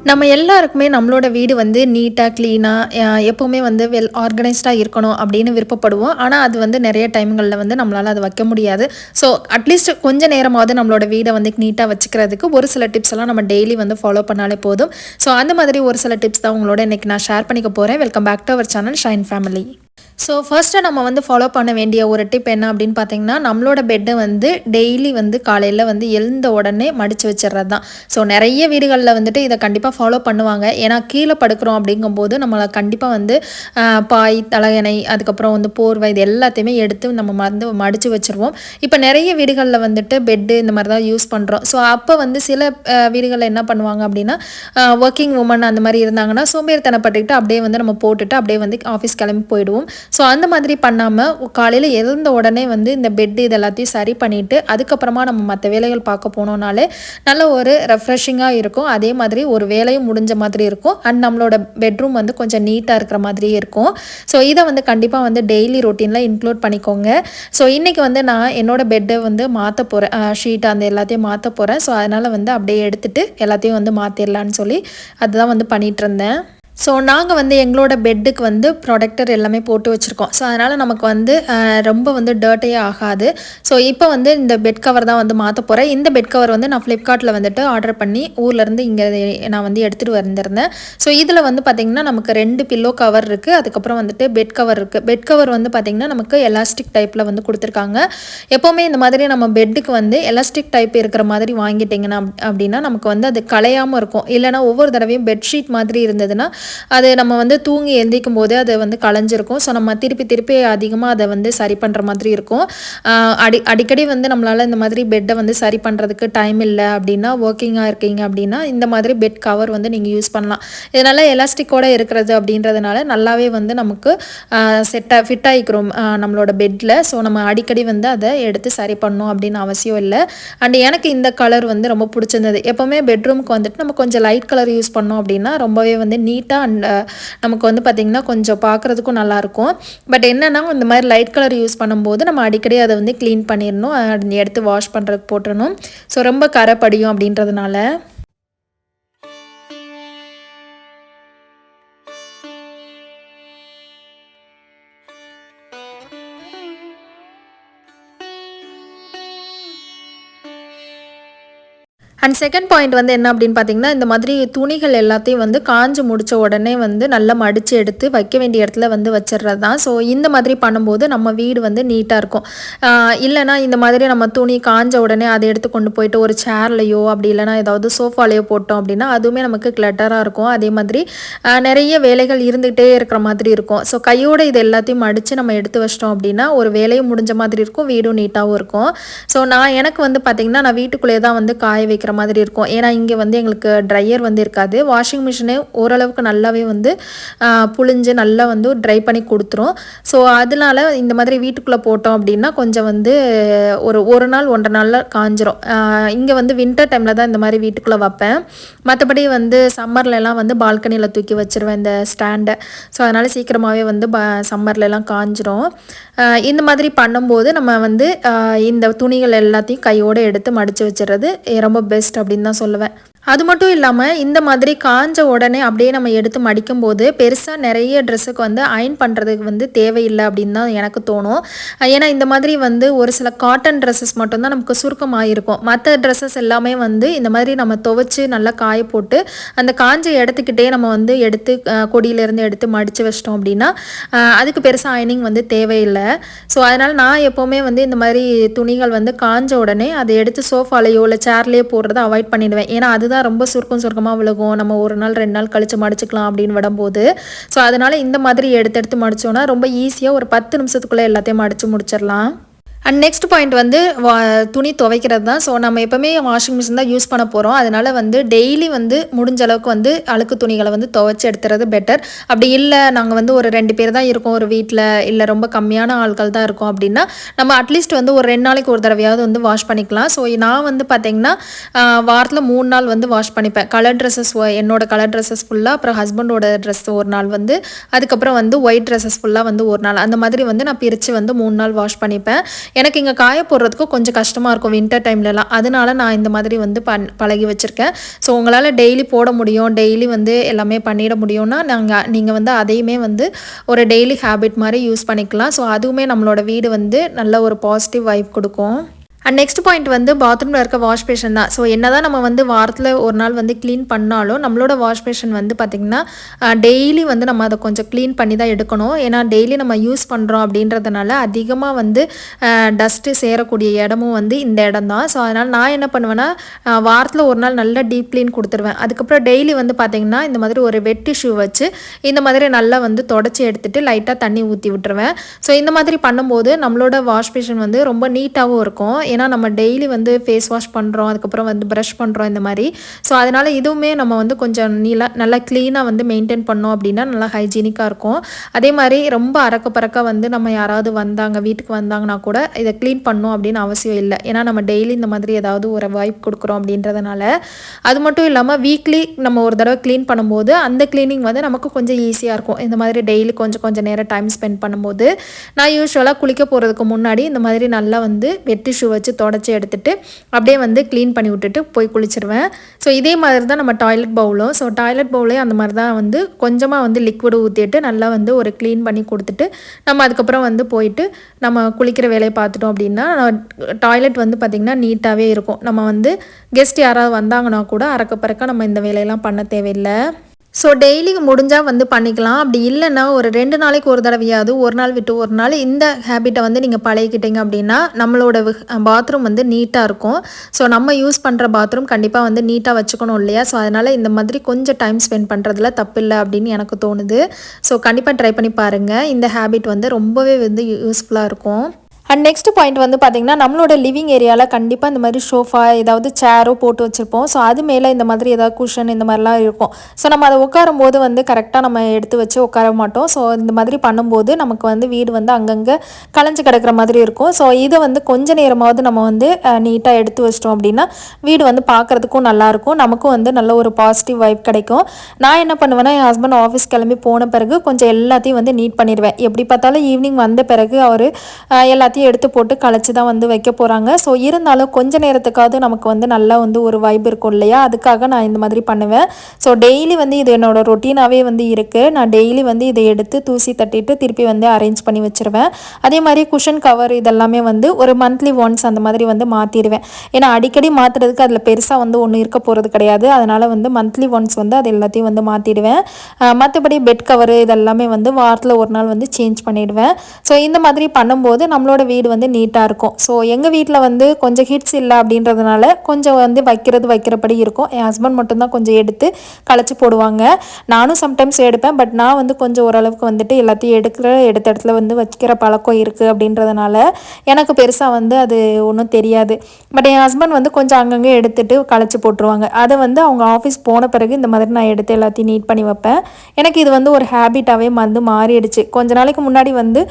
நம்ம எல்லாருக்குமே நம்மளோட வீடு வந்து நீட்டாக க்ளீனாக எப்போவுமே வந்து வெல் ஆர்கனைஸ்டாக இருக்கணும் அப்படின்னு விருப்பப்படுவோம். ஆனால் அது வந்து நிறைய டைம்களில் வந்து நம்மளால் அதை வைக்க முடியாது. ஸோ அட்லீஸ்ட் கொஞ்ச நேரமாவது நம்மளோட வீடை வந்து நீட்டாக வச்சுக்கிறதுக்கு ஒரு சில டிப்ஸ் எல்லாம் நம்ம டெய்லி வந்து ஃபாலோ பண்ணாலே போதும். ஸோ அந்த மாதிரி ஒரு சில டிப்ஸ் தான் உங்களோட இன்றைக்கி நான் ஷேர் பண்ணிக்க போகிறேன். Welcome back to our channel Shine Family. So first நம்ம வந்து ஃபாலோ பண்ண வேண்டிய ஒரு டிப் என்ன அப்படின்னு பார்த்தீங்கன்னா, நம்மளோட பெட்டை வந்து டெய்லி வந்து காலையில் வந்து எழுந்த உடனே மடித்து வச்சிடுறது தான். ஸோ நிறைய வீடுகளில் வந்துட்டு இதை கண்டிப்பாக ஃபாலோ பண்ணுவாங்க. ஏன்னா கீழே படுக்கிறோம் அப்படிங்கும்போது நம்மளை கண்டிப்பாக வந்து பாய், தலையணை, அதுக்கப்புறம் வந்து போர்வை இது எல்லாத்தையுமே எடுத்து நம்ம வந்து மடித்து வச்சுருவோம். இப்போ நிறைய வீடுகளில் வந்துட்டு பெட்டு இந்த மாதிரி தான் யூஸ் பண்ணுறோம். ஸோ அப்போ வந்து சில வீடுகளில் என்ன பண்ணுவாங்க அப்படின்னா, ஒர்க்கிங் உமன் அந்த மாதிரி இருந்தாங்கன்னா சோம்பேறித்தனப்பட்டுக்கிட்டு அப்படியே வந்து நம்ம போட்டுட்டு அப்படியே வந்து ஆஃபீஸ் கிளம்பி போயிடுவோம். ஸோ அந்த மாதிரி பண்ணாமல் காலையில் எழுந்த உடனே வந்து இந்த பெட்டு இது எல்லாத்தையும் சரி பண்ணிவிட்டு அதுக்கப்புறமா நம்ம மற்ற வேலைகள் பார்க்க போனோம்னாலே நல்ல ஒரு ரெஃப்ரெஷிங்காக இருக்கும். அதே மாதிரி ஒரு வேலையும் முடிஞ்ச மாதிரி இருக்கும். அண்ட் நம்மளோட பெட்ரூம் வந்து கொஞ்சம் நீட்டாக இருக்கிற மாதிரியே இருக்கும். ஸோ இதை வந்து கண்டிப்பாக வந்து டெய்லி ரொட்டீனில் இன்க்ளூட் பண்ணிக்கோங்க. ஸோ இன்றைக்கி வந்து நான் என்னோடய பெட்டை வந்து மாற்ற போகிறேன். ஷீட் அந்த எல்லாத்தையும் மாற்ற போகிறேன். ஸோ அதனால் வந்து அப்படியே எடுத்துகிட்டு எல்லாத்தையும் வந்து மாற்றிடலான்னு சொல்லி அதுதான் வந்து பண்ணிகிட்டு இருந்தேன். ஸோ நாங்கள் வந்து எங்களோட பெட்டுக்கு வந்து ப்ரொடெக்டர் எல்லாமே போட்டு வச்சுருக்கோம். ஸோ அதனால் நமக்கு வந்து ரொம்ப வந்து டர்ட்டே ஆகாது. ஸோ இப்போ வந்து இந்த பெட் கவர் தான் வந்து மாற்ற போகிறேன். இந்த பெட் கவர் வந்து நான் ஃப்ளிப்கார்ட்டில் வந்துட்டு ஆர்டர் பண்ணி ஊர்லேருந்து இங்கே நான் வந்து எடுத்துகிட்டு வந்திருந்தேன். ஸோ இதில் வந்து பார்த்திங்கன்னா நமக்கு 2 பில்லோ கவர் இருக்குது. அதுக்கப்புறம் வந்துட்டு பெட் கவர் இருக்குது. பெட் கவர் வந்து பார்த்திங்கன்னா நமக்கு எலாஸ்டிக் டைப்பில் வந்து கொடுத்துருக்காங்க. எப்போவுமே இந்த மாதிரி நம்ம பெட்டுக்கு வந்து எலாஸ்டிக் டைப் இருக்கிற மாதிரி வாங்கிட்டிங்கன்னா அப்படின்னா நமக்கு வந்து அது கலையாமல் இருக்கும். இல்லைனா ஒவ்வொரு தடவையும் பெட்ஷீட் மாதிரி இருந்ததுன்னா அது நம்ம வந்து தூங்கி எழுந்திக்கும் போதே அது வந்து களைஞ்சிருக்கும். ஸோ நம்ம திருப்பி அதிகமாக அதை வந்து சரி பண்ணுற மாதிரி இருக்கும். அடிக்கடி வந்து நம்மளால் இந்த மாதிரி பெட்டை வந்து சரி பண்ணுறதுக்கு டைம் இல்லை அப்படின்னா, ஒர்க்கிங்காக இருக்கீங்க அப்படின்னா இந்த மாதிரி பெட் கவர் வந்து நீங்கள் யூஸ் பண்ணலாம். இதனால் எலாஸ்டிக்கோடு இருக்கிறது அப்படின்றதுனால நல்லாவே வந்து நமக்கு ஃபிட் ஆகிக்கிறோம் நம்மளோட பெட்டில். ஸோ நம்ம அடிக்கடி வந்து அதை எடுத்து சரி பண்ணணும் அப்படின்னு அவசியம் இல்லை. அண்ட் எனக்கு இந்த கலர் வந்து ரொம்ப பிடிச்சிருந்தது. எப்போவுமே பெட்ரூமுக்கு வந்துட்டு நம்ம கொஞ்சம் லைட் கலர் யூஸ் பண்ணோம் அப்படின்னா ரொம்பவே வந்து நீட்டாக அண்ட் நமக்கு வந்து பார்த்திங்கன்னா கொஞ்சம் பார்க்குறதுக்கும் நல்லாயிருக்கும். பட் என்னென்னா இந்த மாதிரி லைட் கலர் யூஸ் பண்ணும்போது நம்ம அடிக்கடி அதை வந்து க்ளீன் பண்ணிடணும். எடுத்து வாஷ் பண்ணுறதுக்கு போட்டுடணும். ஸோ ரொம்ப கரை படியும் அப்படின்றதுனால. அண்ட் செகண்ட் பாயிண்ட் வந்து என்ன அப்படின்னு பார்த்தீங்கன்னா, இந்த மாதிரி துணிகள் எல்லாத்தையும் வந்து காஞ்சு முடித்த உடனே வந்து நல்லா மடித்து எடுத்து வைக்க வேண்டிய இடத்துல வந்து வச்சிடுறது தான். ஸோ இந்த மாதிரி பண்ணும்போது நம்ம வீடு வந்து நீட்டாக இருக்கும். இல்லைனா இந்த மாதிரி நம்ம துணி காஞ்ச உடனே அதை எடுத்து கொண்டு போயிட்டு ஒரு சேர்லையோ அப்படி இல்லைனா ஏதாவது சோஃபாலையோ போட்டோம் அப்படின்னா அதுவுமே நமக்கு கிளட்டராக இருக்கும். அதே மாதிரி நிறைய வேலைகள் இருந்துகிட்டே இருக்கிற மாதிரி இருக்கும். ஸோ கையோடு இது எல்லாத்தையும் மடித்து நம்ம எடுத்து வச்சிட்டோம் அப்படின்னா ஒரு வேலையும் முடிஞ்ச மாதிரி இருக்கும், வீடும் நீட்டாகவும் இருக்கும். ஸோ எனக்கு வந்து பார்த்திங்கன்னா நான் வீட்டுக்குள்ளே தான் வந்து காய வைக்கிற மாதிரி இருக்கும். ஏன்னா இங்கே வந்து எங்களுக்கு ட்ரையர் வந்து இருக்காது. வாஷிங் மிஷினே ஓரளவுக்கு நல்லாவே வந்து புழிஞ்சு நல்லா வந்து ட்ரை பண்ணி கொடுத்துரும். ஸோ அதனால இந்த மாதிரி வீட்டுக்குள்ளே போட்டோம் அப்படின்னா கொஞ்சம் வந்து ஒரு நாள் 1.5 நாளில் காஞ்சிரும். இங்கே வந்து வின்டர் டைமில் தான் இந்த மாதிரி வீட்டுக்குள்ளே வைப்பேன். மற்றபடி வந்து சம்மர்லலாம் வந்து பால்கனியில் தூக்கி வச்சுருவேன் இந்த ஸ்டாண்டை. ஸோ அதனால் சீக்கிரமாகவே வந்து சம்மர்லலாம் காஞ்சிரும். இந்த மாதிரி பண்ணும்போது நம்ம வந்து இந்த துணிகள் எல்லாத்தையும் கையோடு எடுத்து மடித்து வச்சுறது ரொம்ப பெஸ்ட் அப்படின்னு தான் சொல்லுவேன். அது மட்டும் இல்லாமல் இந்த மாதிரி காஞ்ச உடனே அப்படியே நம்ம எடுத்து மடிக்கும்போது பெருசாக நிறைய ட்ரெஸ்ஸுக்கு வந்து அயர்ன் பண்ணுறதுக்கு வந்து தேவையில்லை அப்படின்னு தான் எனக்கு தோணும். ஏன்னா இந்த மாதிரி வந்து ஒரு சில காட்டன் ட்ரெஸ்ஸஸ் மட்டும்தான் நமக்கு சுருக்கமாக இருக்கும். மற்ற ட்ரெஸ்ஸஸ் எல்லாமே வந்து இந்த மாதிரி நம்ம துவைச்சி நல்லா காய போட்டு அந்த காஞ்ச இடத்துக்கிட்டே நம்ம வந்து எடுத்து கொடியிலேருந்து எடுத்து மடித்து வச்சிட்டோம் அப்படின்னா அதுக்கு பெருசாக அயனிங் வந்து தேவையில்லை. ஸோ அதனால் நான் எப்போவுமே வந்து இந்த மாதிரி துணிகள் வந்து காஞ்ச உடனே அதை எடுத்து சோஃபாலையோ இல்லை சேர்லேயோ போடுறதை அவாய்ட் பண்ணிடுவேன். ஏன்னா அதுதான் ரொம்ப சுருக்கமாக விழுகும். நம்ம 1 நாள் 2 நாள் கழித்து மடிச்சுக்கலாம் அப்படின்னு விடும்போது. ஸோ அதனால் இந்த மாதிரி எடுத்து மடித்தோன்னா ரொம்ப ஈஸியாக ஒரு 10 நிமிஷத்துக்குள்ளே எல்லாத்தையும் மடித்து முடிச்சிடலாம். அண்ட் நெக்ஸ்ட் பாயிண்ட் வந்து துணி துவைக்கிறது தான். ஸோ நம்ம எப்போவுமே வாஷிங் மிஷின் தான் யூஸ் பண்ண போகிறோம். அதனால் வந்து டெய்லி வந்து முடிஞ்ச அளவுக்கு வந்து அழுக்கு துணிகளை வந்து துவைச்சி எடுத்துறது பெட்டர். அப்படி இல்லை நாங்கள் வந்து ஒரு 2 பேர் தான் இருக்கோம் ஒரு வீட்டில், இல்லை ரொம்ப கம்மியான ஆட்கள் தான் இருக்கோம் அப்படின்னா நம்ம அட்லீஸ்ட் வந்து ஒரு 2 நாளைக்கு ஒரு தடவையாவது வந்து வாஷ் பண்ணிக்கலாம். ஸோ நான் வந்து பார்த்திங்கன்னா வாரத்தில் 3 நாள் வந்து வாஷ் பண்ணிப்பேன். கலர் ட்ரெஸ்ஸஸ் என்னோட கலர் ட்ரெஸ்ஸஸ் ஃபுல்லாக, அப்புறம் ஹஸ்பண்டோட ட்ரெஸ் ஒரு நாள் வந்து, அதுக்கப்புறம் வந்து ஒயிட் ட்ரெஸ்ஸஸ் ஃபுல்லாக வந்து ஒரு நாள், அந்த மாதிரி வந்து நான் பிரித்து வந்து 3 நாள் வாஷ் பண்ணிப்பேன். எனக்கு இங்கே காய போடுறதுக்கு கொஞ்சம் கஷ்டமாக இருக்கும் வின்டர் டைம்லலாம். அதனால நான் இந்த மாதிரி வந்து பழகி வச்சுருக்கேன். ஸோ உங்களால் டெய்லி போட முடியும், டெய்லி வந்து எல்லாமே பண்ணிட முடியும்னா நீங்கள் வந்து அதையுமே வந்து ஒரு டெய்லி ஹேபிட் மாதிரி யூஸ் பண்ணிக்கலாம். ஸோ அதுவுமே நம்மளோட வீடு வந்து நல்ல ஒரு பாசிட்டிவ் வைப் கொடுக்கும். அண்ட் நெக்ஸ்ட் பாயிண்ட் வந்து பாத்ரூமில் இருக்க வாஷ் பேஷன் தான். ஸோ என்ன தான் நம்ம வந்து வாரத்தில் ஒரு நாள் வந்து க்ளீன் பண்ணாலும் நம்மளோட வாஷ் பேஷன் வந்து பார்த்திங்கன்னா டெய்லி வந்து நம்ம அதை கொஞ்சம் க்ளீன் பண்ணி தான் எடுக்கணும். ஏன்னா டெய்லி நம்ம யூஸ் பண்ணுறோம் அப்படின்றதுனால அதிகமாக வந்து டஸ்ட்டு சேரக்கூடிய இடமும் வந்து இந்த இடம் தான். ஸோ அதனால் நான் என்ன பண்ணுவேன்னா வாரத்தில் ஒரு நாள் நல்லா டீப் க்ளீன் கொடுத்துருவேன். அதுக்கப்புறம் டெய்லி வந்து பார்த்திங்கன்னா இந்த மாதிரி ஒரு வெட் டிஷ்யூ வச்சு இந்த மாதிரி நல்லா வந்து தொடச்சி எடுத்துகிட்டு லைட்டாக தண்ணி ஊற்றி விட்டுருவேன். ஸோ இந்த மாதிரி பண்ணும்போது நம்மளோட வாஷ் பேஷன் வந்து ரொம்ப நீட்டாகவும் இருக்கும். ஏன்னா நம்ம டெய்லி வந்து ஃபேஸ் வாஷ் பண்ணுறோம், அதுக்கப்புறம் வந்து ப்ரஷ் பண்ணுறோம் இந்த மாதிரி. ஸோ அதனால் இதுவுமே நம்ம வந்து கொஞ்சம் நல்லா க்ளீனாக வந்து மெயின்டைன் பண்ணோம் அப்படின்னா நல்லா ஹைஜீனிக்காக இருக்கும். அதே மாதிரி ரொம்ப அறக்க பறக்க வந்து நம்ம யாராவது வீட்டுக்கு வந்தாங்கன்னா கூட இதை க்ளீன் பண்ணணும் அப்படின்னு அவசியம் இல்லை. ஏன்னா நம்ம டெய்லி இந்த மாதிரி ஏதாவது ஒரு வைப் கொடுக்குறோம் அப்படின்றதுனால. அது மட்டும் இல்லாமல் வீக்லி நம்ம ஒரு தடவை க்ளீன் பண்ணும்போது அந்த க்ளீனிங் வந்து நமக்கு கொஞ்சம் ஈஸியாக இருக்கும். இந்த மாதிரி டெய்லி கொஞ்சம் நேரம் டைம் ஸ்பெண்ட் பண்ணும்போது நான் யூஸ்வலாக குளிக்க போகிறதுக்கு முன்னாடி இந்த மாதிரி நல்லா வந்து வெட் டிஷ்யூ வச்சு தொடச்சி எடுத்துகிட்டு அப்படியே வந்து க்ளீன் பண்ணி விட்டுட்டு போய் குளிச்சிருவேன். ஸோ இதே மாதிரி தான் நம்ம டாய்லெட் பவுலும். ஸோ டாய்லெட் பவுலே அந்த மாதிரி தான் வந்து கொஞ்சமாக வந்து லிக்விட் ஊற்றிட்டு நல்லா வந்து ஒரு க்ளீன் பண்ணி கொடுத்துட்டு நம்ம அதுக்கப்புறம் வந்து போயிட்டு நம்ம குளிக்கிற வேலையை பார்த்துட்டோம் அப்படின்னா டாய்லெட் வந்து பார்த்திங்கன்னா நீட்டாகவே இருக்கும். நம்ம வந்து கெஸ்ட் யாராவது வந்தாங்கன்னா கூட அறக்க பறக்க நம்ம இந்த வேலையெல்லாம் பண்ண தேவையில்லை. ஸோ டெய்லிக்கு முடிஞ்சால் வந்து பண்ணிக்கலாம். அப்படி இல்லைன்னா ஒரு 2 நாளைக்கு ஒரு தடவையாவது ஒரு நாள் விட்டு ஒரு நாள் இந்த ஹேபிட்டை வந்து நீங்கள் பழகிக்கிட்டீங்க அப்படின்னா நம்மளோட பாத்ரூம் வந்து நீட்டாக இருக்கும். ஸோ நம்ம யூஸ் பண்ணுற பாத்ரூம் கண்டிப்பாக வந்து நீட்டாக வச்சுக்கணும் இல்லையா? ஸோ அதனால் இந்த மாதிரி கொஞ்சம் டைம் ஸ்பெண்ட் பண்ணுறதுல தப்பு இல்லை அப்படின்னு எனக்கு தோணுது. ஸோ கண்டிப்பாக ட்ரை பண்ணி பாருங்கள். இந்த ஹேபிட் வந்து ரொம்பவே வந்து யூஸ்ஃபுல்லாக இருக்கும். அண்ட் நெக்ஸ்ட் பாயிண்ட் வந்து பார்த்திங்கன்னா நம்மளோட லிவிங் ஏரியாவில் கண்டிப்பாக இந்த மாதிரி சோஃபா ஏதாவது சேரோ போட்டு வச்சுருப்போம். ஸோ அது மேலே இந்த மாதிரி ஏதாவது குஷன் இந்த மாதிரிலாம் இருக்கும். ஸோ நம்ம அதை உட்காரும் போது வந்து கரெக்டாக நம்ம எடுத்து வச்சு உட்கார மாட்டோம். ஸோ இந்த மாதிரி பண்ணும்போது நமக்கு வந்து வீடு வந்து அங்கங்கே கலைஞ்சு கிடக்கிற மாதிரி இருக்கும். ஸோ இதை வந்து கொஞ்ச நேரமாவது நம்ம வந்து நீட்டாக எடுத்து வச்சிட்டோம் அப்படின்னா வீடு வந்து பார்க்குறதுக்கும் நல்லாயிருக்கும், நமக்கும் வந்து நல்ல ஒரு பாசிட்டிவ் வைப் கிடைக்கும். நான் என்ன பண்ணுவேன்னா என் ஹஸ்பண்ட் ஆஃபீஸ் கிளம்பி போன பிறகு கொஞ்சம் எல்லாத்தையும் வந்து நீட் பண்ணிடுவேன். எப்படி பார்த்தாலும் ஈவினிங் வந்த பிறகு அவர் எல்லாத்தையும் எடுத்து போட்டு களைச்சி தான் வந்து வைக்க போகிறாங்க. ஸோ இருந்தாலும் கொஞ்ச நேரத்துக்காவது நமக்கு வந்து நல்லா வந்து ஒரு வைப் இருக்கும் இல்லையா? அதுக்காக நான் இந்த மாதிரி பண்ணுவேன். ஸோ டெய்லி வந்து இது என்னோடய ரொட்டீனாகவே வந்து இருக்குது. நான் டெய்லி வந்து இதை எடுத்து தூசி தட்டிட்டு திருப்பி வந்து அரேஞ்ச் பண்ணி வச்சுருவேன். அதே மாதிரி குஷன் கவர் இதெல்லாமே வந்து ஒரு மந்த்லி ஒன்ஸ் அந்த மாதிரி வந்து மாற்றிடுவேன். ஏன்னா அடிக்கடி மாற்றுறதுக்கு அதில் பெருசாக வந்து ஒன்றும் இருக்க போகிறது கிடையாது. அதனால் வந்து மந்த்லி ஒன்ஸ் வந்து அது எல்லாத்தையும் வந்து மாற்றிடுவேன். மற்றபடி பெட் கவர் இதெல்லாமே வந்து வாரத்தில் ஒரு நாள் வந்து சேஞ்ச் பண்ணிவிடுவேன். ஸோ இந்த மாதிரி பண்ணும்போது நம்மளோட வீடு வந்து நீட்டாக இருக்கும். ஸோ எங்கள் வீட்டில் வந்து கொஞ்சம் ஹிட்ஸ் இல்லை அப்படின்றதுனால கொஞ்சம் வந்து வைக்கிறபடி இருக்கும். என் ஹஸ்பண்ட் மட்டும்தான் கொஞ்சம் எடுத்து களைச்சி போடுவாங்க. நானும் சம்டைம்ஸ் எடுப்பேன். பட் நான் வந்து கொஞ்சம் ஓரளவுக்கு வந்துட்டு எல்லாத்தையும் எடுத்த இடத்துல வந்து வைக்கிற பழக்கம் இருக்குது அப்படின்றதுனால எனக்கு பெருசாக வந்து அது ஒன்றும் தெரியாது. பட் என் ஹஸ்பண்ட் வந்து கொஞ்சம் அங்கங்கே எடுத்துகிட்டு களைச்சி போட்டுருவாங்க. அதை வந்து அவங்க ஆஃபீஸ் போன பிறகு இந்த மாதிரி நான் எடுத்து எல்லாத்தையும் நீட் பண்ணி வைப்பேன். எனக்கு இது வந்து ஒரு ஹேபிட்டாகவே வந்து மாறிடுச்சு. கொஞ்ச நாளைக்கு முன்னாடி வந்து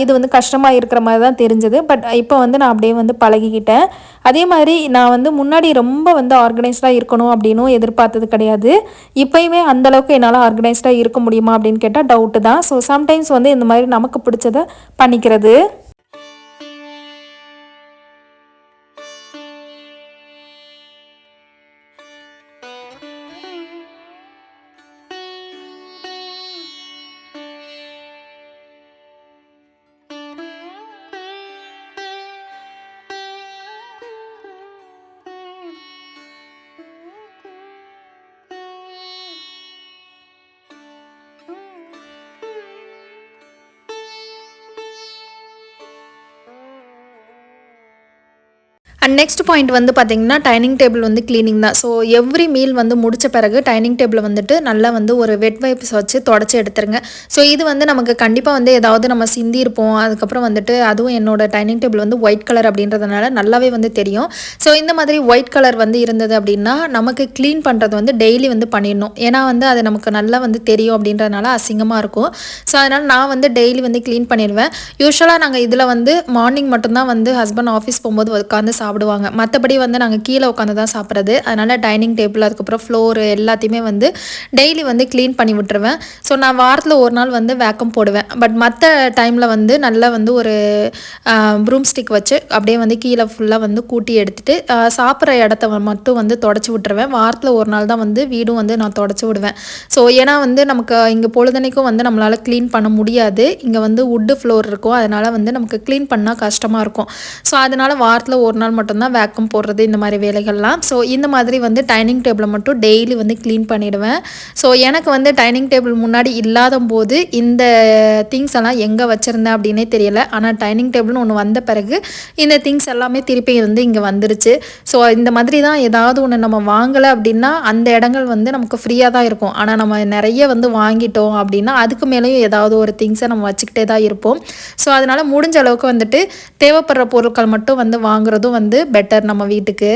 இது வந்து கஷ்டமாக இருக்கிற மாதிரி தான் தெரிஞ்சது. பட் இப்போ வந்து நான் அப்படியே வந்து பழகிக்கிட்டேன். அதே மாதிரி நான் வந்து முன்னாடி ரொம்ப வந்து ஆர்கனைஸ்டாக இருக்கணும் அப்படின்னும் எதிர்பார்த்தது கிடையாது. இப்போயுமே அந்தளவுக்கு என்னால் ஆர்கனைஸ்டாக இருக்க முடியுமா அப்படின்னு கேட்டால் டவுட்டு தான். ஸோ சம்டைம்ஸ் வந்து இந்த மாதிரி நமக்கு பிடிச்சதை பண்ணிக்கிறது. அண்ட் நெக்ஸ்ட் பாயிண்ட் வந்து பார்த்திங்கன்னா டைனிங் டேபிள் வந்து க்ளீனிங் தான். ஸோ எவ்ரி மீல் வந்து முடித்த பிறகு டைனிங் டேபிள் வந்துட்டு நல்லா வந்து ஒரு வெட் வைப்ஸ் வச்சு தொடச்சி எடுத்துருங்க. ஸோ இது வந்து நமக்கு கண்டிப்பாக வந்து ஏதாவது நம்ம சிந்தியிருப்போம். அதுக்கப்புறம் வந்துட்டு அதுவும் என்னோட டைனிங் டேபிள் வந்து ஒயிட் கலர் அப்படின்றதுனால நல்லாவே வந்து தெரியும். ஸோ இந்த மாதிரி ஒயிட் கலர் வந்து இருந்தது அப்படின்னா நமக்கு க்ளீன் பண்ணுறது வந்து டெய்லி வந்து பண்ணிடணும். ஏன்னா வந்து அது நமக்கு நல்லா வந்து தெரியும் அப்படின்றதுனால அசிங்கமாக இருக்கும். ஸோ அதனால் நான் வந்து டெய்லி வந்து க்ளீன் பண்ணிடுவேன். யூஸ்வலாக நாங்கள் இதில் வந்து மார்னிங் மட்டும்தான் வந்து ஹஸ்பண்ட் ஆஃபீஸ் போகும்போது உட்காந்து சாப்பிடுவாங்க. மற்றபடி வந்து நாங்கள் கீழே உட்காந்து தான் சாப்பிட்றது. அதனால் டைனிங் டேபிள் அதுக்கப்புறம் ஃப்ளோரு எல்லாத்தையுமே வந்து டெய்லி வந்து க்ளீன் பண்ணி விட்டுருவேன். ஸோ நான் வாரத்தில் ஒரு நாள் வந்து வேக்கம் போடுவேன். பட் மற்ற டைமில் வந்து நல்லா வந்து ஒரு ப்ரூம் ஸ்டிக் வச்சு அப்படியே வந்து கீழே ஃபுல்லாக வந்து கூட்டி எடுத்துகிட்டு சாப்பிட்ற இடத்த மட்டும் வந்து தொடச்சி விட்டுருவேன். வாரத்தில் ஒரு நாள் தான் வந்து வீடும் வந்து நான் தொடச்சி விடுவேன். ஸோ ஏன்னா வந்து நமக்கு இங்கே பொழுதனைக்கும் வந்து நம்மளால் க்ளீன் பண்ண முடியாது. இங்கே வந்து வுட்டு ஃப்ளோர் இருக்கும். அதனால் வந்து நமக்கு க்ளீன் பண்ணால் கஷ்டமாக இருக்கும். ஸோ அதனால் வாரத்தில் ஒரு நாள் மட்டும்தான் வேக்கம் போடுறது இந்த மாதிரி வேலைகள்லாம். ஸோ இந்த மாதிரி வந்து டைனிங் டேபிளை மட்டும் டெய்லி வந்து க்ளீன் பண்ணிவிடுவேன். ஸோ எனக்கு வந்து டைனிங் டேபிள் முன்னாடி இல்லாத போது இந்த திங்ஸ் எல்லாம் எங்கே வச்சுருந்தேன் அப்படின்னே தெரியல. ஆனால் டைனிங் டேபிள்னு ஒன்று வந்த பிறகு இந்த திங்ஸ் எல்லாமே திருப்பி வந்து இங்கே வந்துருச்சு. ஸோ இந்த மாதிரி தான் ஏதாவது ஒன்று நம்ம வாங்கலை அப்படின்னா அந்த இடங்கள் வந்து நமக்கு ஃப்ரீயாக தான் இருக்கும். ஆனால் நம்ம நிறைய வந்து வாங்கிட்டோம் அப்படின்னா அதுக்கு மேலேயும் ஏதாவது ஒரு திங்ஸை நம்ம வச்சுக்கிட்டே தான் இருப்போம். ஸோ அதனால் முடிஞ்ச அளவுக்கு வந்துட்டு தேவைப்படுற பொருட்கள் மட்டும் வந்து வாங்குறதும் வந்து பெட்டர் நம்ம வீட்டுக்கு.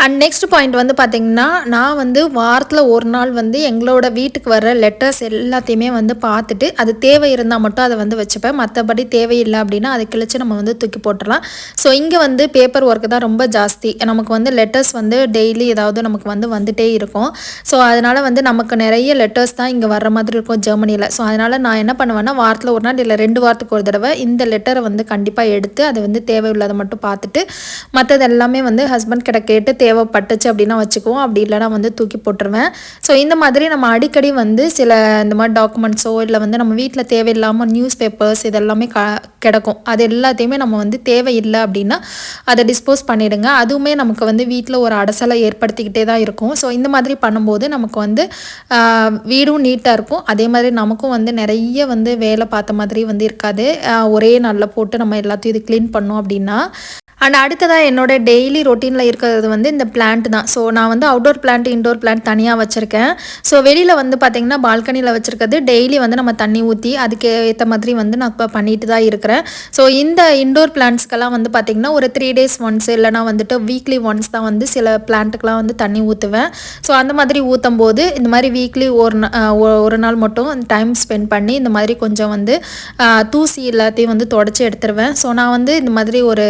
அண்ட் நெக்ஸ்ட் பாயிண்ட் வந்து பார்த்திங்கன்னா, நான் வந்து வாரத்தில் ஒரு நாள் வந்து எங்களோட வீட்டுக்கு வர லெட்டர்ஸ் எல்லாத்தையுமே வந்து பார்த்துட்டு அது தேவை இருந்தால் மட்டும் அதை வந்து வச்சுப்பேன். மற்றபடி தேவையில்லை அப்படின்னா அதை கிழிச்சு நம்ம வந்து தூக்கி போட்டுடலாம். ஸோ இங்கே வந்து பேப்பர் ஒர்க்கு தான் ரொம்ப ஜாஸ்தி. நமக்கு வந்து லெட்டர்ஸ் வந்து டெய்லி ஏதாவது நமக்கு வந்து வந்துகிட்டே இருக்கும். ஸோ அதனால் வந்து நமக்கு நிறைய லெட்டர்ஸ் தான் இங்கே வர்ற மாதிரி இருக்கும் ஜெர்மனியில். ஸோ அதனால் நான் என்ன பண்ணுவேன்னா வாரத்தில் ஒரு நாள் இல்லை 2 வாரத்துக்கு ஒரு தடவை இந்த லெட்டரை வந்து கண்டிப்பாக எடுத்து அதை வந்து தேவையில்லாத மட்டும் பார்த்துட்டு மற்றது எல்லாமே வந்து ஹஸ்பண்ட் கிட்ட கேட்டு தேவைப்பட்டுச்சு அப்படின்னா வச்சுக்குவோம். அப்படி இல்லைனா வந்து தூக்கி போட்டுருவேன். ஸோ இந்த மாதிரி நம்ம அடிக்கடி வந்து சில இந்த மாதிரி டாக்குமெண்ட்ஸோ இல்லை வந்து நம்ம வீட்டில் தேவையில்லாமல் நியூஸ் பேப்பர்ஸ் இதெல்லாமே கிடக்கும். அது எல்லாத்தையுமே நம்ம வந்து தேவையில்லை அப்படின்னா அதை டிஸ்போஸ் பண்ணிவிடுங்க. அதுவுமே நமக்கு வந்து வீட்டில் ஒரு அடசலை ஏற்படுத்திக்கிட்டே தான் இருக்கும். ஸோ இந்த மாதிரி பண்ணும்போது நமக்கு வந்து வீடும் நீட்டாக இருக்கும். அதே மாதிரி நமக்கும் வந்து நிறைய வந்து வேலை பார்த்த மாதிரி வந்து இருக்காது. ஒரே நாளில் போட்டு நம்ம எல்லாத்தையும் இது க்ளீன் பண்ணோம் அப்படின்னா. அண்ட் அடுத்ததாக என்னோட டெய்லி ரொட்டீனில் இருக்கிறது வந்து இந்த பிளான்ட் தான். ஸோ நான் வந்து அவுட்டோர் பிளான்ட் இன்டோர் பிளான்ட் தனியாக வச்சுருக்கேன். ஸோ வெளியில் வந்து பார்த்திங்கன்னா பால்கனியில் வச்சுருக்கிறது டெய்லி வந்து நம்ம தண்ணி ஊற்றி அதுக்கு ஏற்ற மாதிரி வந்து நான் இப்போ பண்ணிட்டு தான் இருக்கிறேன். ஸோ இந்த இன்டோர் பிளான்ட்ஸ்க்கெல்லாம் வந்து பார்த்திங்கன்னா ஒரு 3 days ஒன்ஸ் இல்லைனா வந்துட்டு வீக்லி ஒன்ஸ் தான் வந்து சில பிளான்ட்டுக்கெலாம் வந்து தண்ணி ஊற்றுவேன். ஸோ அந்த மாதிரி ஊற்றும் போது இந்த மாதிரி வீக்லி ஒரு நாள் மட்டும் டைம் ஸ்பெண்ட் பண்ணி இந்த மாதிரி கொஞ்சம் வந்து தூசி எல்லாத்தையும் வந்து தொடச்சி எடுத்துருவேன். ஸோ நான் வந்து இந்த மாதிரி ஒரு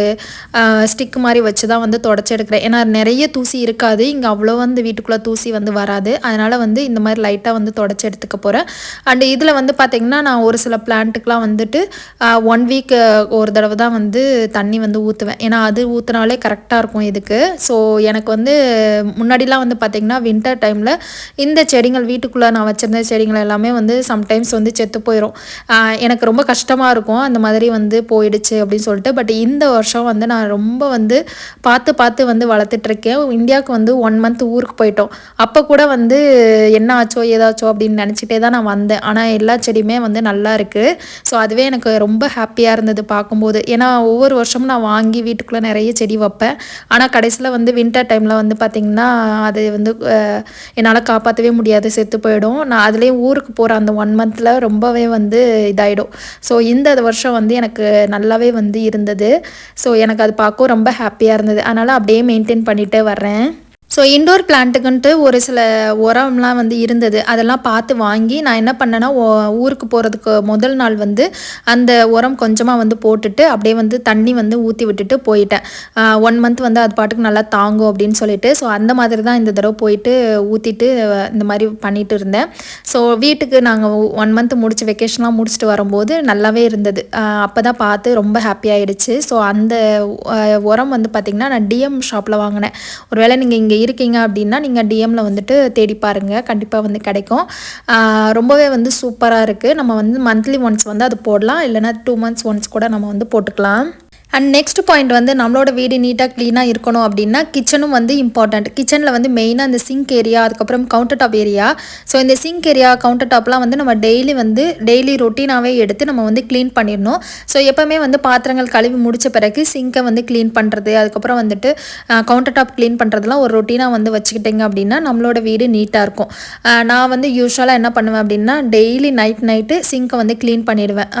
ஸ்டிக் மாதிரி வச்சு தான் வந்து தொடச்சி எடுக்கிறேன். ஏன்னா நிறைய தூசி இருக்காது இங்கே, அவ்வளோ வந்து வீட்டுக்குள்ளே தூசி வந்து வராது. அதனால் வந்து இந்த மாதிரி லைட்டாக வந்து தொடச்சி எடுத்துக்க போகிறேன். அண்ட் இதில் வந்து பார்த்திங்கன்னா நான் ஒரு சில பிளான்ட்டுக்கெலாம் வந்துட்டு 1 week ஒரு தடவை தான் வந்து தண்ணி வந்து ஊற்றுவேன். ஏன்னா அது ஊற்றினாலே கரெக்டாக இருக்கும் இதுக்கு. ஸோ எனக்கு வந்து முன்னாடிலாம் வந்து பார்த்திங்கன்னா வின்டர் டைமில் இந்த செடிகள் வீட்டுக்குள்ளே நான் வச்சுருந்த செடிகள் எல்லாமே வந்து சம்டைம்ஸ் வந்து செத்து போயிடும். எனக்கு ரொம்ப கஷ்டமாக இருக்கும் அந்த மாதிரி வந்து போயிடுச்சு அப்படின்னு சொல்லிட்டு. பட் இந்த வருஷம் வந்து நான் ரொம்ப வந்து பார்த்து வந்து வளர்த்துட்ருக்கேன். இந்தியாவுக்கு வந்து 1 month ஊருக்கு போயிட்டோம். அப்போ கூட வந்து என்ன ஆச்சோ ஏதாச்சோ அப்படின்னு நினச்சிட்டே தான் நான் வந்தேன். ஆனால் எல்லா செடியுமே வந்து நல்லா இருக்குது. ஸோ அதுவே எனக்கு ரொம்ப ஹாப்பியாக இருந்தது பார்க்கும்போது. ஏன்னா ஒவ்வொரு வருஷமும் நான் வாங்கி வீட்டுக்குள்ளே நிறைய செடி வைப்பேன். ஆனால் கடைசியில் வந்து வின்டர் டைமில் வந்து பார்த்திங்கன்னா அது வந்து என்னால் காப்பாற்றவே முடியாது, செத்து போயிடும். நான் அதுலேயும் ஊருக்கு போகிற அந்த 1 month ரொம்பவே வந்து இதாகிடும். ஸோ இந்த வருஷம் வந்து எனக்கு நல்லாவே வந்து இருந்தது. ஸோ எனக்கு அது பார்க்க ரொம்ப ஹாப்பியாக இருந்தது. அதனால் அப்படியே மெயின்டைன் பண்ணிகிட்டே வர்றேன். ஸோ இன்டோர் பிளான்ட்டுக்குன்ட்டு ஒரு சில உரம்லாம் வந்து இருந்தது. அதெல்லாம் பார்த்து வாங்கி நான் என்ன பண்ணேன்னா ஊருக்கு போகிறதுக்கு முதல் நாள் வந்து அந்த உரம் கொஞ்சமாக வந்து போட்டுட்டு அப்படியே வந்து தண்ணி வந்து ஊற்றி விட்டுட்டு போயிட்டேன். 1 month வந்து அது பாட்டுக்கு நல்லா தாங்கும் அப்படின்னு சொல்லிட்டு. ஸோ அந்த மாதிரி தான் இந்த தடவை போயிட்டு ஊற்றிட்டு இந்த மாதிரி பண்ணிட்டு இருந்தேன். ஸோ வீட்டுக்கு நாங்கள் 1 month முடிச்சு வெக்கேஷன்லாம் முடிச்சுட்டு வரும்போது நல்லாவே இருந்தது. அப்போ தான் பார்த்து ரொம்ப ஹாப்பியாகிடுச்சு. ஸோ அந்த உரம் வந்து பார்த்திங்கன்னா நான் டிஎம் ஷாப்பில் வாங்கினேன். ஒருவேளை நீங்கள் இங்கே இருக்கீங்க அப்படின்னா நீங்கள் டிஎம்மில் வந்துட்டு தேடி பாருங்கள், கண்டிப்பாக வந்து கிடைக்கும். ரொம்பவே வந்து சூப்பராக இருக்குது. நம்ம வந்து மந்த்லி ஒன்ஸ் வந்து அது போடலாம், இல்லைனா 2 months ஒன்ஸ் கூட நம்ம வந்து போட்டுக்கலாம். அண்ட் நெக்ஸ்ட் பாயிண்ட் வந்து நம்மளோட வீடு நீட்டாக க்ளீனாக இருக்கணும் அப்படின்னா கிச்சனும் வந்து இம்பார்ட்டண்ட். கிச்சனில் வந்து மெயினாக இந்த சிங்க் ஏரியா, அதுக்கப்புறம் கவுண்டர் டாப் ஏரியா. ஸோ இந்த சிங்க் ஏரியா கவுண்டர் டாப்லாம் வந்து நம்ம டெய்லி ரொட்டீனாகவே எடுத்து நம்ம வந்து க்ளீன் பண்ணிடணும். ஸோ எப்போவுமே வந்து பாத்திரங்கள் கழுவி முடித்த பிறகு சிங்கை வந்து க்ளீன் பண்ணுறது, அதுக்கப்புறம் வந்துட்டு கவுண்டர் டாப் க்ளீன் பண்ணுறதுலாம் ஒரு ரொட்டீனாக வந்து வச்சுக்கிட்டிங்க அப்படின்னா நம்மளோட வீடு நீட்டாக இருக்கும். நான் வந்து யூஸ்வலாக என்ன பண்ணுவேன் அப்படின்னா டெய்லி நைட்டு சிங்கை வந்து க்ளீன் பண்ணிடுவேன்.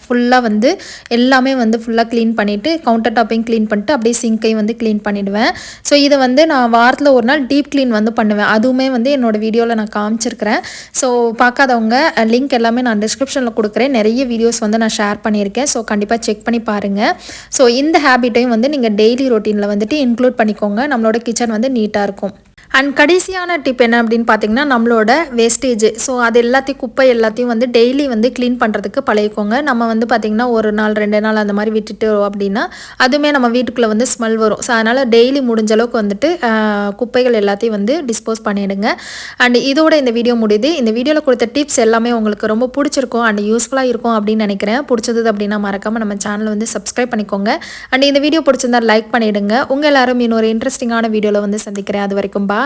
ஃபுல்லாக வந்து எல்லாமே வந்து ஃபுல்லாக க்ளீன் பண்ணிவிட்டு கவுண்டர் டாப்பையும் க்ளீன் பண்ணிட்டு அப்படியே சிங்கையும் வந்து க்ளீன் பண்ணிவிடுவேன். ஸோ இதை வந்து நான் வாரத்தில் ஒரு நாள் டீப் க்ளீன் வந்து பண்ணுவேன். அதுவுமே வந்து என்னோடய வீடியோவில் நான் காமிச்சிருக்கிறேன். ஸோ பார்க்காதவங்க லிங்க் எல்லாமே நான் டிஸ்கிரிப்ஷனில் கொடுக்குறேன். நிறைய வீடியோஸ் வந்து நான் ஷேர் பண்ணியிருக்கேன். ஸோ கண்டிப்பாக செக் பண்ணி பாருங்கள். ஸோ இந்த ஹேபிட்டையும் வந்து நீங்கள் டெய்லி ரொட்டீனில் வந்துட்டு இன்க்ளூட் பண்ணிக்கோங்க. நம்மளோட கிச்சன் வந்து நீட்டாக இருக்கும். அண்ட் கடைசியான டிப் என்ன அப்படின்னு பார்த்தீங்கன்னா, நம்மளோட வேஸ்டேஜ். ஸோ அது எல்லாத்தையும் குப்பை எல்லாத்தையும் வந்து டெய்லி வந்து க்ளீன் பண்ணுறதுக்கு பழகிக்கோங்க. நம்ம வந்து பார்த்திங்கன்னா ஒரு நாள் 2 நாள் அந்த மாதிரி விட்டுட்டோம் அப்படின்னா அதுவுமே நம்ம வீட்டுக்குள்ளே வந்து ஸ்மெல் வரும். ஸோ அதனால் டெய்லி முடிஞ்ச அளவுக்கு வந்துட்டு குப்பைகள் எல்லாத்தையும் வந்து டிஸ்போஸ் பண்ணிவிடுங்க. அண்ட் இதோட இந்த வீடியோ முடியுது. இந்த வீடியோவில் கொடுத்த டிப்ஸ் எல்லாமே உங்களுக்கு ரொம்ப பிடிச்சிருக்கும் அண்ட் யூஸ்ஃபுல்லாக இருக்கும் அப்படின்னு நினைக்கிறேன். பிடிச்சது அப்படின்னா மறக்காமல் நம்ம சேனலை வந்து சப்ஸ்கிரைப் பண்ணிக்கோங்க. அண்ட் இந்த வீடியோ பிடிச்சிருந்தா லைக் பண்ணிவிடுங்க. உங்கள் எல்லாரும் இன்னொரு இன்ட்ரெஸ்டிங்கான வீடியோவில் வந்து சந்திக்கிறேன். அது வரைக்கும் பாய்.